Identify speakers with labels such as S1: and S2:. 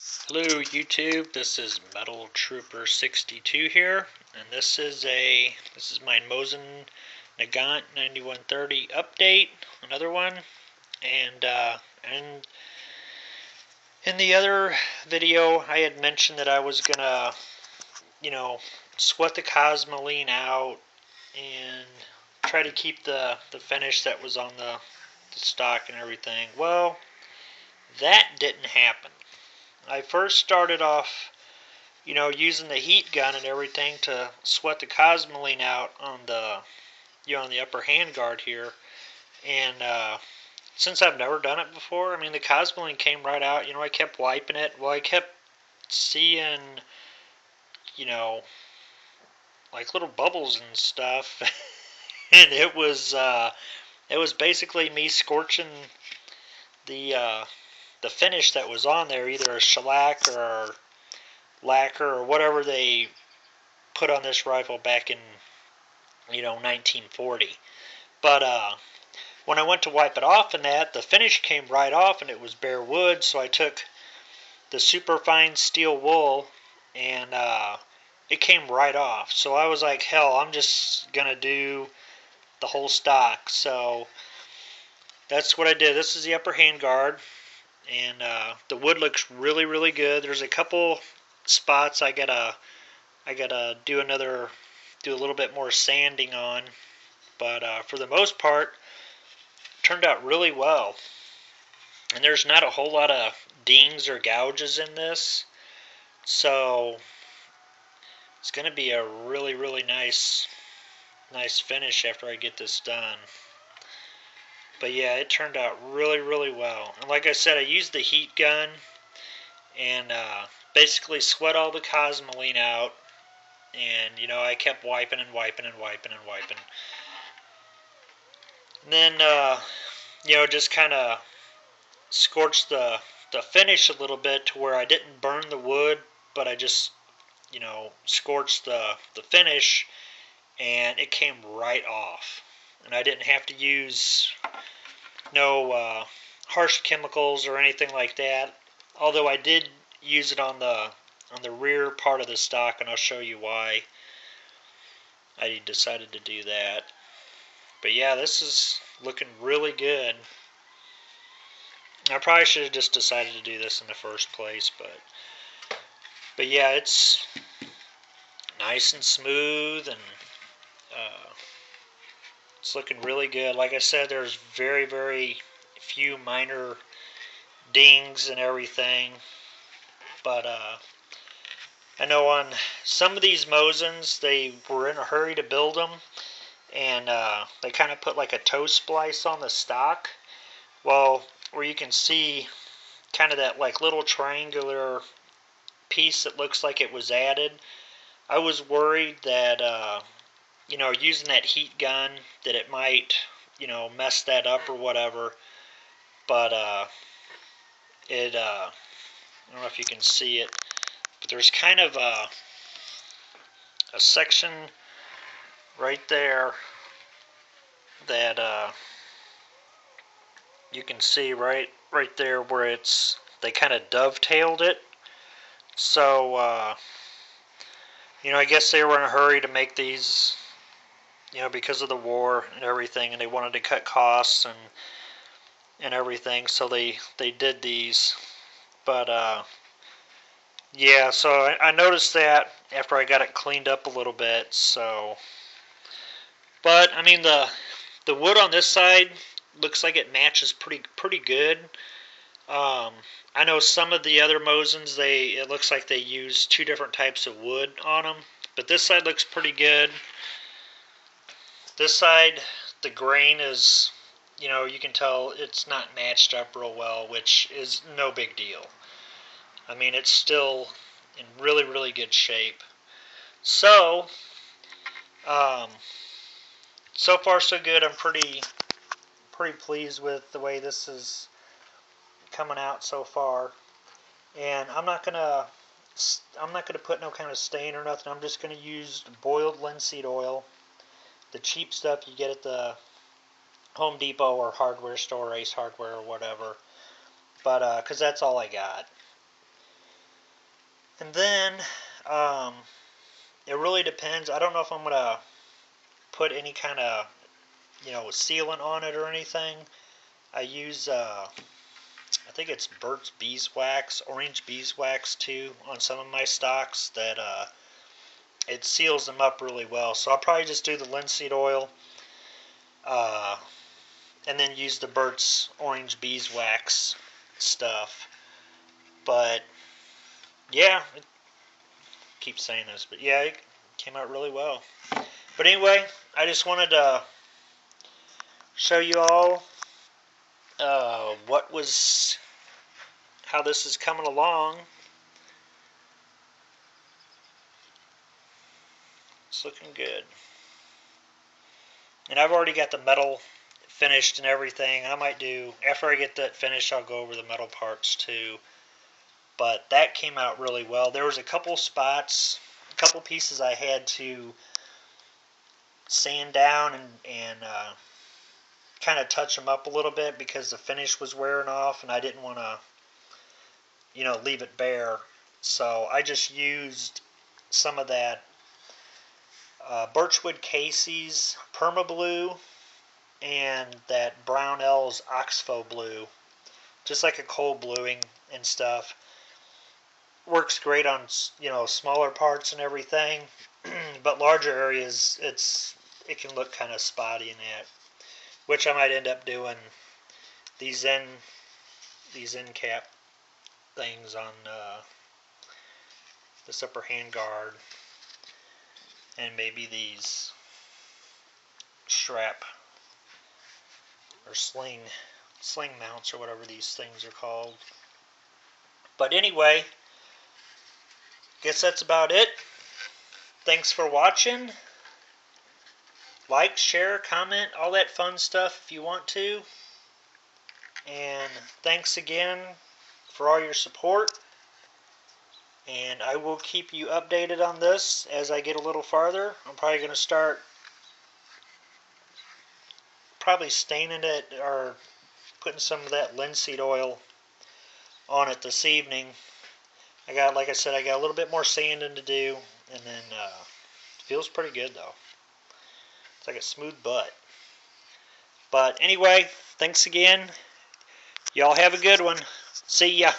S1: Hello YouTube, this is Metal Trooper 62 here, and this is my Mosin Nagant 9130 update, another one, and in the other video I had mentioned that I was gonna, sweat the Cosmoline out and try to keep the finish that was on the stock and everything. Well, that didn't happen. I first started off using the heat gun and everything to sweat the Cosmoline out on the, on the upper handguard here. And since I've never done it before, I mean, the Cosmoline came right out. I kept wiping it. Well, I kept seeing, you know, like little bubbles and stuff, and it was basically me scorching the the finish that was on there, either a shellac or lacquer or whatever they put on this rifle back in 1940. But when I went to wipe it off and that, the finish came right off and it was bare wood, so I took the super fine steel wool and it came right off. So I was like, hell, I'm just gonna do the whole stock. So that's what I did. This is the upper hand guard, and the wood looks really good. There's a couple spots I gotta do a little bit more sanding on, but for the most part, it turned out really well. And there's not a whole lot of dings or gouges in this, so it's going to be a really nice finish after I get this done. But yeah, it turned out really well. And like I said, I used the heat gun and basically sweat all the Cosmoline out. And I kept wiping and wiping. And then just kind of scorched the finish a little bit to where I didn't burn the wood, but I just scorched the finish, and it came right off. And I didn't have to use no harsh chemicals or anything like that. Although I did use it on the rear part of the stock, and I'll show you why I decided to do that. But yeah, this is looking really good. I probably should have just decided to do this in the first place, but yeah, it's nice and smooth, and it's looking really good. Like I said, there's very few minor dings and everything, but I know on some of these Mosins, they were in a hurry to build them, and they kind of put like a toe splice on the stock. Well, where you can see kind of that like little triangular piece that looks like it was added, I was worried that using that heat gun, that it might mess that up or whatever. But I don't know if you can see it, but there's kind of a section right there that you can see right there where they kind of dovetailed it. So I guess they were in a hurry to make these, because of the war and everything, and they wanted to cut costs and everything, so they did these. But yeah, so I noticed that after I got it cleaned up a little bit. So, but I mean, the wood on this side looks like it matches pretty good. I know some of the other Mosins, it looks like they use two different types of wood on them, but this side looks pretty good. This side, the grain is, you can tell it's not matched up real well, which is no big deal. I mean, it's still in really good shape. So, so far so good. I'm pretty pleased with the way this is coming out so far. And I'm not gonna put no kind of stain or nothing. I'm just gonna use boiled linseed oil, the cheap stuff you get at the Home Depot or hardware store, Ace Hardware or whatever. But because that's all I got. And then um, it really depends. I don't know if I'm gonna put any kind of sealant on it or anything. I use I think it's Burt's Beeswax, orange beeswax too, on some of my stocks that it seals them up really well. So I'll probably just do the linseed oil uh, and then use the Burt's orange beeswax stuff. But yeah, I keep saying this, but yeah, it came out really well. But anyway, I just wanted to show you all how this is coming along. It's looking good. And I've already got the metal finished and everything. I might do, after I get that finished, I'll go over the metal parts too. But that came out really well. There was a couple spots, a couple pieces I had to sand down and kind of touch them up a little bit because the finish was wearing off and I didn't want to, leave it bare. So I just used some of that Birchwood Casey's Perma Blue and that Brownell's Oxbow Blue, just like a cold bluing and stuff. Works great on smaller parts and everything, but larger areas it can look kind of spotty in that, which I might end up doing these end cap things on this upper hand guard and maybe these strap or sling mounts or whatever these things are called. But anyway, guess that's about it. Thanks for watching. Like, share, comment, all that fun stuff if you want to. And thanks again for all your support. And I will keep you updated on this as I get a little farther. I'm probably going to start staining it or putting some of that linseed oil on it this evening. Like I said, I got a little bit more sanding to do, and then it feels pretty good though. It's like a smooth butt. But anyway, thanks again. Y'all have a good one. See ya.